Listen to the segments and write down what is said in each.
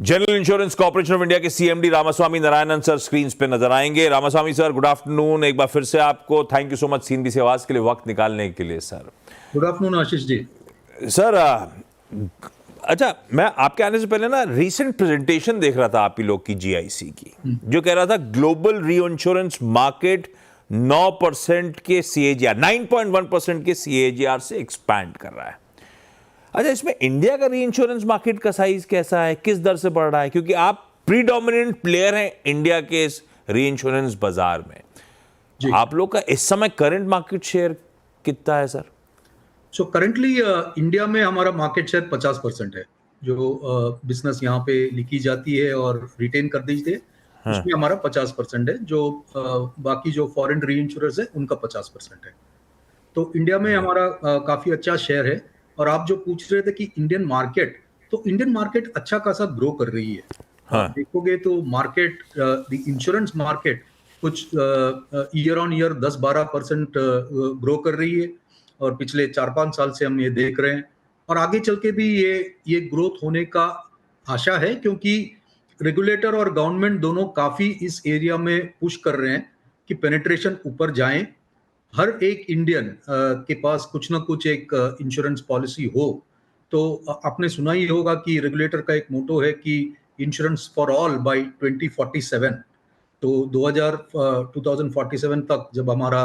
General insurance corporation of India के CMD Ramaswamy Narayanan sir screen पे नजर आएंगे। Ramaswamy sir, good afternoon. एक बार फिर से आपको thank you so much CNBC Awaaz के लिए वक्त निकालने के लिए sir. Good afternoon Ashish ji. Sir अच्छा, मैं आपके आने से पहले ना रीसेंट प्रेजेंटेशन देख रहा था आप ही लोग की जीआईसी की, जो कह रहा था ग्लोबल रीइंश्योरेंस मार्केट 9% के सीएजीआर 9.1% के सीएजीआर से एक्सपैंड कर रहा है। अच्छा, इसमें इंडिया का रीइंश्योरेंस मार्केट का साइज कैसा है, किस दर से बढ़ रहा है? क्योंकि आप प्रीडोमिनेंट प्लेयर हैं इंडिया के इस रीइंश्योरेंस बाजार में जी। आप लोग का इस समय करंट मार्केट शेयर कितना है सर? सो करंटली इंडिया में हमारा मार्केट शेयर 50% है। जो बिजनेस यहाँ पे लिखी जाती है और रिटेन कर दीजिए, उसमें हमारा 50% है। जो बाकी जो फॉरेन रीइंश्योरेंस है उनका 50% है। तो इंडिया में हमारा काफी अच्छा शेयर है। और आप जो पूछ रहे थे कि इंडियन मार्केट, तो इंडियन मार्केट अच्छा खासा ग्रो कर रही है। आप देखोगे तो मार्केट, द इंश्योरेंस मार्केट कुछ ईयर ऑन ईयर 10-12% ग्रो कर रही है। और पिछले 4-5 साल से हम ये देख रहे हैं और आगे चल के भी ये ग्रोथ होने का आशा है, क्योंकि रेगुलेटर और गवर्नमेंट दोनों काफी इस एरिया में पुश कर रहे हैं कि पेनिट्रेशन ऊपर जाएं। हर एक इंडियन के पास कुछ ना कुछ एक इंश्योरेंस पॉलिसी हो। तो आपने सुना ही होगा कि रेगुलेटर का एक मोटो है कि इंश्योरेंस फॉर ऑल बाय 2047। तो 2047 तक जब हमारा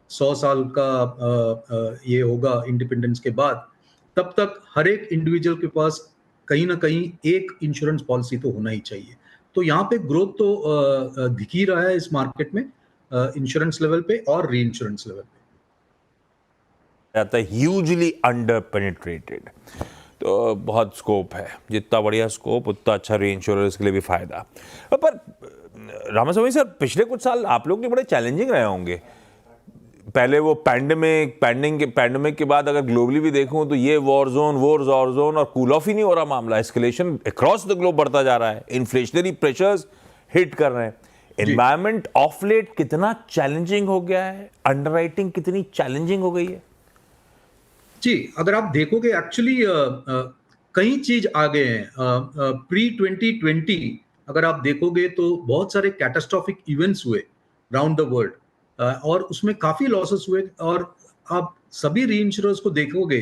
100 साल का ये होगा इंडिपेंडेंस के बाद, तब तक हर एक इंडिविजुअल के पास कहीं ना कहीं एक इंश्योरेंस पॉलिसी तो होना ही चाहिए। तो यहाँ पे ग्रोथ तो दिख ही रहा है इस मार्केट में, इंश्योरेंस लेवल पे और री इंश्योरेंस लेवल पे। ह्यूजली अंडर पेनिट्रेटेड, तो बहुत स्कोप है। जितना बढ़िया स्कोप उतना अच्छा री इंश्योरेंस के लिए भी फायदा। पर रामास्वामी सर, पिछले कुछ साल आप लोग के बड़े चैलेंजिंग रहे होंगे। पहले वो पैंडेमिक के बाद अगर ग्लोबली भी देखूं तो ये वॉर जोन और कूल ऑफ ही नहीं हो रहा मामला। एस्केलेशन अक्रॉस द ग्लोब बढ़ता जा रहा है, इन्फ्लेशनरी प्रेशर्स हिट कर रहे हैं। एनवायरमेंट ऑफ लेट कितना चैलेंजिंग हो गया है, अंडरराइटिंग कितनी चैलेंजिंग हो गई है? जी, अगर आप देखोगे एक्चुअली कई चीज आ गए हैं। प्री 2020 अगर आप देखोगे तो बहुत सारे कैटास्ट्रोफिक इवेंट्स हुए राउंड द वर्ल्ड, और उसमें काफी लॉसेस हुए। और आप सभी रीइंश्योरर्स को देखोगे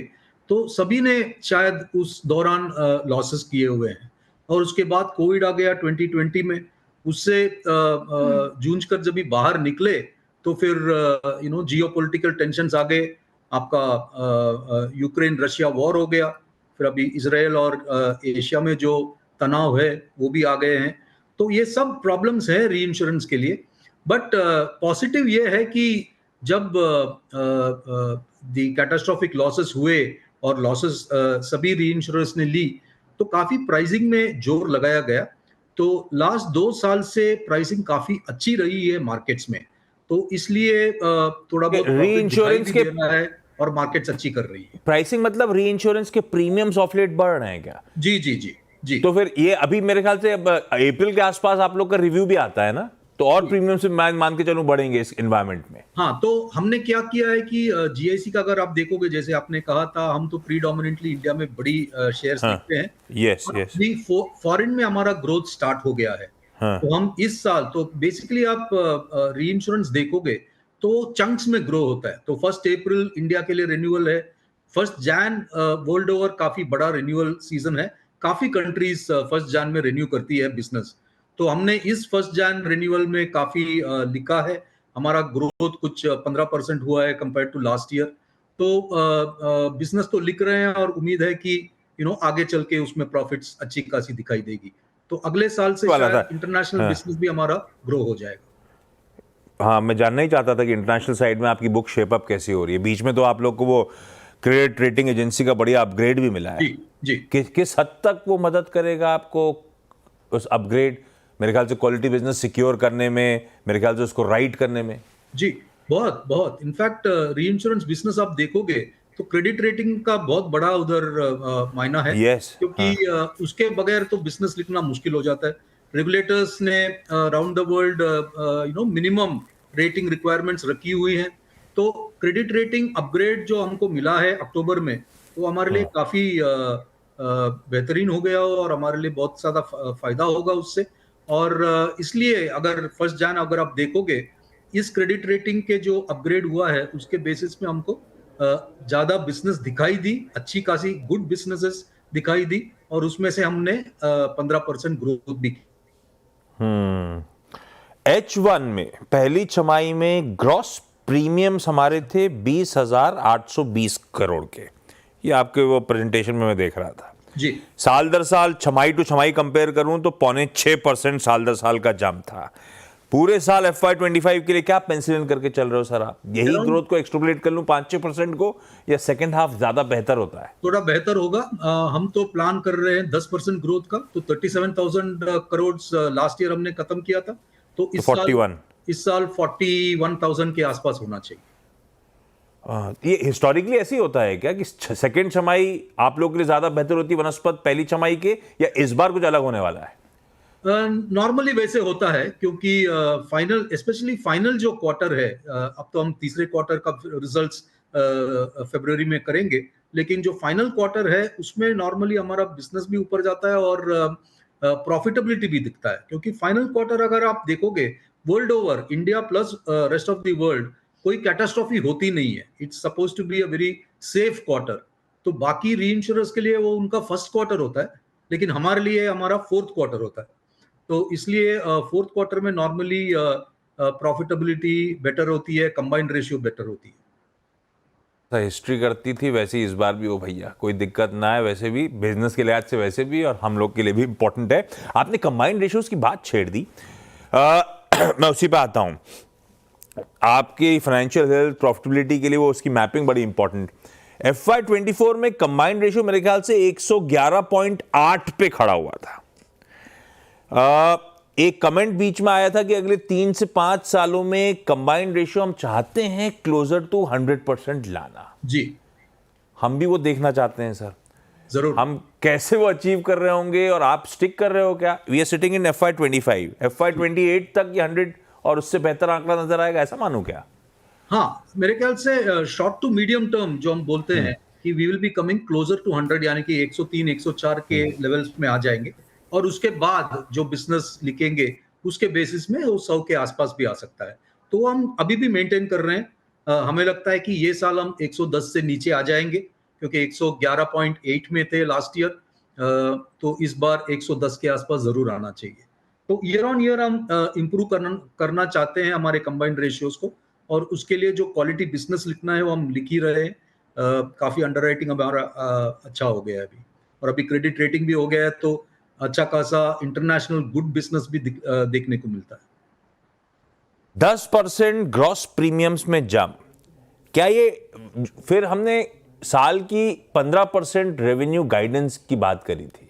तो सभी ने शायद उस दौरान लॉसेस किए हुए हैं। और उसके बाद कोविड आ गया 2020 में, उससे जूझ कर जब भी बाहर निकले तो फिर जियोपॉलिटिकल टेंशंस आ गए। आपका यूक्रेन रशिया वॉर हो गया, फिर अभी इजराइल और एशिया में जो तनाव है वो भी आ गए हैं। तो ये सब प्रॉब्लम्स है री इंश्योरेंस के लिए। बट पॉजिटिव ये है कि जब द कैटास्ट्रोफिक लॉसेस हुए और लॉसेस सभी री इंश्योरेंस ने ली, तो काफी प्राइसिंग में जोर लगाया गया। तो लास्ट 2 साल से प्राइसिंग काफी अच्छी रही है मार्केट्स में। तो इसलिए थोड़ा बहुत प्रॉफिट दिखाई भी दे रहा है और मार्केट्स अच्छी कर रही है। प्राइसिंग मतलब री इंश्योरेंस के प्रीमियम्स ऑफ लेट बढ़ रहे हैं क्या? जी जी जी जी। तो फिर ये अभी मेरे ख्याल से अप्रैल के आसपास आप लोग का रिव्यू भी आता है ना, तो और प्रीमियम से मान के चलूं बढ़ेंगे इस एनवायरनमेंट में। हाँ, तो हमने क्या किया है कि जीआईसी का अगर आप देखोगे, जैसे आपने कहा था, हम तो प्रीडोमिनेंटली इंडिया में बड़ी शेयर्स देखते हैं। Yes yes. फॉरेन में हमारा ग्रोथ स्टार्ट हो गया है। तो हम इस साल तो बेसिकली आप री इंश्योरेंस देखोगे तो चंक्स में ग्रो होता है। तो 1 अप्रैल इंडिया के लिए रिन्यूअल है, 1 जैन वर्ल्ड ओवर काफी बड़ा रिन्यूअल सीजन है। काफी कंट्रीज 1 जैन में रिन्यू करती है बिजनेस। तो हमने इस 1 जैन रिन्यूअल में काफी लिखा है। हमारा ग्रोथ कुछ 15% हुआ है कंपेयर टू लास्ट ईयर। तो बिजनेस तो लिख रहे हैं और उम्मीद है कि आगे चल के उसमें प्रॉफिट्स अच्छी खासी दिखाई देगी। तो अगले साल से शायद इंटरनेशनल बिजनेस भी हमारा ग्रो हो जाएगा। हाँ, मैं जानना ही चाहता था कि इंटरनेशनल साइड में आपकी बुक शेप अप कैसी हो रही है। बीच में तो आप लोग को वो क्रेडिट रेटिंग एजेंसी का बढ़िया अपग्रेड भी मिला है। जी जी। किस हद तक वो मदद करेगा आपको उस अपग्रेड? मेरे ख्याल से क्वालिटी बिजनेस सिक्योर करने में, मेरे ख्याल से उसको राइट करने में। जी, बहुत बहुत। इनफैक्ट री इंश्योरेंस बिजनेस आप देखोगे तो क्रेडिट रेटिंग का बहुत बड़ा उधर मायना है। क्योंकि उसके बगैर तो बिजनेस लिखना मुश्किल हो जाता है। रेगुलेटर्स ने around the world minimum rating requirements रखी हुई हैं। तो क्रेडिट रेटिंग अपग्रेड जो हमको मिला है अक्टूबर में, वो हमारे लिए काफी बेहतरीन हो गया हो और हमारे लिए बहुत ज्यादा फायदा होगा उससे। और इसलिए अगर 1 जन अगर आप देखोगे इस क्रेडिट रेटिंग के जो अपग्रेड हुआ है उसके बेसिस पे हमको ज्यादा बिजनेस दिखाई दी, अच्छी खासी गुड बिजनेसेस दिखाई दी, और उसमें से हमने 15% ग्रोथ भी की। H1 में पहली छमाही में ग्रॉस प्रीमियम्स हमारे थे 20,820 करोड़ के। ये आपके वो प्रेजेंटेशन में मैं देख रहा था। जी साल दर साल छमाही टू छमाही कंपेयर करूं तो 0.6% साल दर साल का जंप था। पूरे साल FY25 के लिए क्या पेंसिल करके चल रहे हो सर आप? यही Around- ग्रोथ को एक्सट्रपोलेट कर लूं 5-6% को, या सेकंड हाफ ज्यादा बेहतर होता है? थोड़ा बेहतर होगा। हम तो प्लान कर रहे हैं 10% ग्रोथ का, तो 37,000 करोड़ लास्ट ईयर हमने खत्म किया था, तो तो 41। इस साल 41,000 के आसपास होना चाहिए। ये हिस्टोरिकली ऐसे ही होता है क्या कि सेकंड छमाही आप लोग के लिए ज्यादा बेहतर होती है वनस्पत पहली छमाही के, या इस बार कुछ अलग होने वाला है? नॉर्मली वैसे होता है, क्योंकि फाइनल स्पेशली फाइनल जो क्वार्टर है, अब तो हम तीसरे क्वार्टर का रिजल्ट्स फरवरी में करेंगे, लेकिन जो फाइनल क्वार्टर है उसमें नॉर्मली हमारा बिजनेस भी ऊपर जाता है और प्रॉफिटेबिलिटी भी दिखता है, क्योंकि फाइनल क्वार्टर अगर आप देखोगे world over, India plus rest of the world, कोई कैटास्ट्रॉफी होती नहीं है। It's suppose to be a very safe quarter. तो बाकी री इंश्योरेंस के लिए वो उनका फर्स्ट क्वार्टर होता है, लेकिन हमारे लिए हमारा फोर्थ क्वार्टर होता है। तो इसलिए फोर्थ क्वार्टर में नॉर्मली प्रॉफिटेबिलिटी बेटर होती है, कंबाइंड रेशियो बेटर होती है। हिस्ट्री करती थी वैसे ही इस बार भी हो भैया, कोई दिक्कत ना है। वैसे भी बिजनेस के लिहाज से वैसे भी, और हम लोग के लिए भी इंपॉर्टेंट है। आपने कंबाइंड रेशियोज की बात छेड़ दी, मैं उसी पे आता हूं। आपकी फाइनेंशियल हेल्थ प्रॉफिटेबिलिटी के लिए वो उसकी मैपिंग बड़ी इंपॉर्टेंट। FY24 में कंबाइंड रेशियो मेरे ख्याल से 111.8 पे खड़ा हुआ था। एक कमेंट बीच में आया था कि अगले 3 से 5 सालों में कंबाइंड रेशियो हम चाहते हैं क्लोजर टू 100% लाना। जी हम भी वो देखना चाहते हैं सर। जरूर। हम कैसे वो अचीव कर रहे होंगे, और आप स्टिक कर रहे हो क्या? We are sitting in FY25, FY28 तक ये 100 और उससे बेहतर आंकड़ा नजर आएगा, ऐसा मानूं क्या? हाँ, मेरे ख्याल से शॉर्ट टू मीडियम टर्म जो हम बोलते हैं कि we will be coming closer to 100, यानी कि 103 104 के लेवल्स में आ जाएंगे, और उसके बाद जो बिजनेस लिखेंगे उसके बेसिस में वो 100 के आसपास भी आ सकता है। तो हम अभी भी मेंटेन कर रहे हैं। हमें लगता है कि ये साल हम 110 से नीचे आ जाएंगे, क्योंकि 111.8 में थे लास्ट ईयर, तो इस बार 110 के आसपास जरूर आना चाहिए। तो ईयर ऑन ईयर हम इम्प्रूव करना चाहते हैं हमारे कंबाइंड रेशियोज को, और उसके लिए जो क्वालिटी बिजनेस लिखना है वो हम लिख ही रहे हैं। काफी अंडरराइटिंग हमारा अच्छा हो गया है अभी, और अभी क्रेडिट रेटिंग भी हो गया है, तो अच्छा खासा इंटरनेशनल गुड बिजनेस भी देखने को मिलता है। 10% ग्रॉस प्रीमियम्स में जंप, क्या ये फिर हमने साल की 15% रेवेन्यू गाइडेंस की बात करी थी,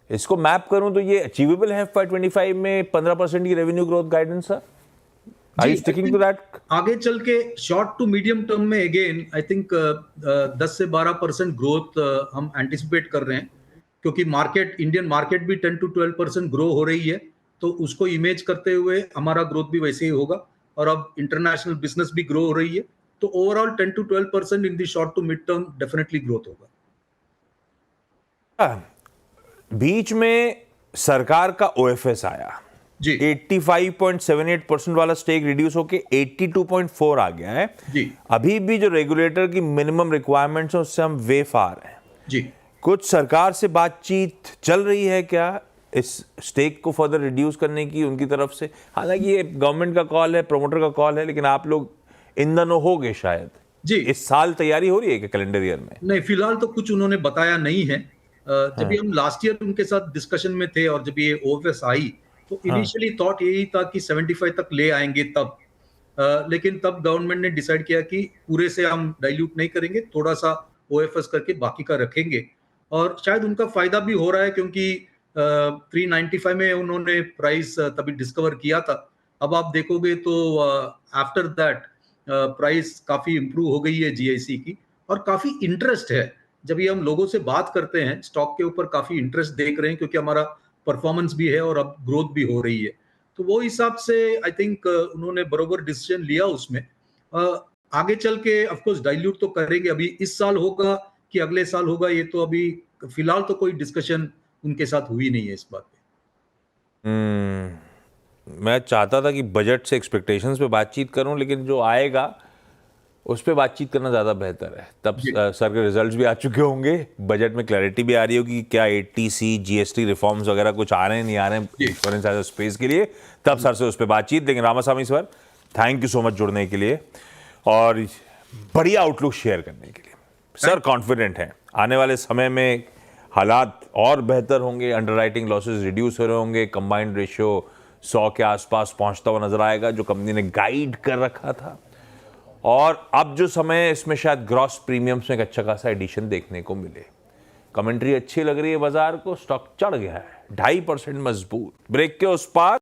इसको मैप करूं तो ये अचीवेबल है FY25 में 15% की revenue growth guidance sir? Are you sticking to that? आगे चल के शॉर्ट टू मीडियम टर्म में अगेन आई थिंक 10 से 12% ग्रोथ हम एंटिसिपेट कर रहे हैं, क्योंकि मार्केट, इंडियन मार्केट भी 10 to 12% ग्रो हो रही है, तो उसको इमेज करते हुए हमारा ग्रोथ भी वैसे ही होगा। और अब इंटरनेशनल बिजनेस भी ग्रो हो रही है, तो overall 10 to 12% in the short to mid term definitely growth होगा। बीच में सरकार का OFS आया जी 85.78% वाला स्टेक रिड्यूस होके 82.4 आ गया है जी अभी भी जो रेगुलेटर की मिनिमम रिक्वायरमेंट्स है उससे हम वे फार हैं। जी। कुछ सरकार से बातचीत चल रही है क्या इस स्टेक को फर्दर रिड्यूस करने की उनकी तरफ से? हालांकि ये गवर्नमेंट का कॉल है, प्रमोटर का कॉल है, लेकिन आप लोग इन दोनों हो गए शायद जी। इस साल तैयारी हो रही है कि कैलेंडर ईयर में? नहीं, फिलहाल तो कुछ उन्होंने बताया नहीं है। जब भी हम लास्ट ईयर उनके साथ डिस्कशन में थे और जब ये OFS आई, तो इनिशियली थॉट यही था कि 75 तक ले आएंगे तब, लेकिन तब गवर्नमेंट ने डिसाइड किया कि पूरे से हम डाइल्यूट नहीं करेंगे, थोड़ा सा OFS करके बाकी का रखेंगे। और शायद उनका फायदा भी हो रहा है, क्योंकि 395 में उन्होंने प्राइस तभी डिस्कवर किया था। अब आप देखोगे तो आफ्टर दैट प्राइस काफी इंप्रूव हो गई है GIC की, और काफी इंटरेस्ट है। जब ये हम लोगों से बात करते हैं स्टॉक के ऊपर, काफी इंटरेस्ट देख रहे हैं, क्योंकि हमारा परफॉर्मेंस भी है और अब ग्रोथ भी हो रही है। तो वो हिसाब से आई थिंक उन्होंने बरोबर डिसीजन लिया उसमें। आगे चल के ऑफ कोर्स डाइल्यूट तो करेंगे, अभी इस साल होगा कि अगले साल होगा ये तो अभी फिलहाल तो कोई डिस्कशन उनके साथ हुई नहीं है इस बात पे। मैं चाहता था कि बजट से एक्सपेक्टेशंस पे बातचीत करूं, लेकिन जो आएगा उस पर बातचीत करना ज़्यादा बेहतर है। तब जी। सर के रिजल्ट्स भी आ चुके होंगे, बजट में क्लैरिटी भी आ रही होगी कि क्या एटीसी जीएसटी रिफॉर्म्स वगैरह कुछ आ रहे हैं नहीं आ रहे हैं जी। इंश्योरेंस एज अ स्पेस के लिए, तब सर से उस पर बातचीत। लेकिन Ramaswamy sir, thank you so much जुड़ने के लिए और बढ़िया आउटलुक शेयर करने के लिए। सर कॉन्फिडेंट हैं आने वाले समय में हालात और बेहतर होंगे, अंडरराइटिंग लॉसेस रिड्यूस हो रहे होंगे, कंबाइंड रेशियो 100 के आसपास पहुंचता हुआ नजर आएगा जो कंपनी ने गाइड कर रखा था। और अब जो समय है इसमें शायद ग्रॉस प्रीमियम्स में एक अच्छा खासा एडिशन देखने को मिले। कमेंट्री अच्छी लग रही है बाजार को, स्टॉक चढ़ गया है 2.5% मजबूत। ब्रेक के उस पार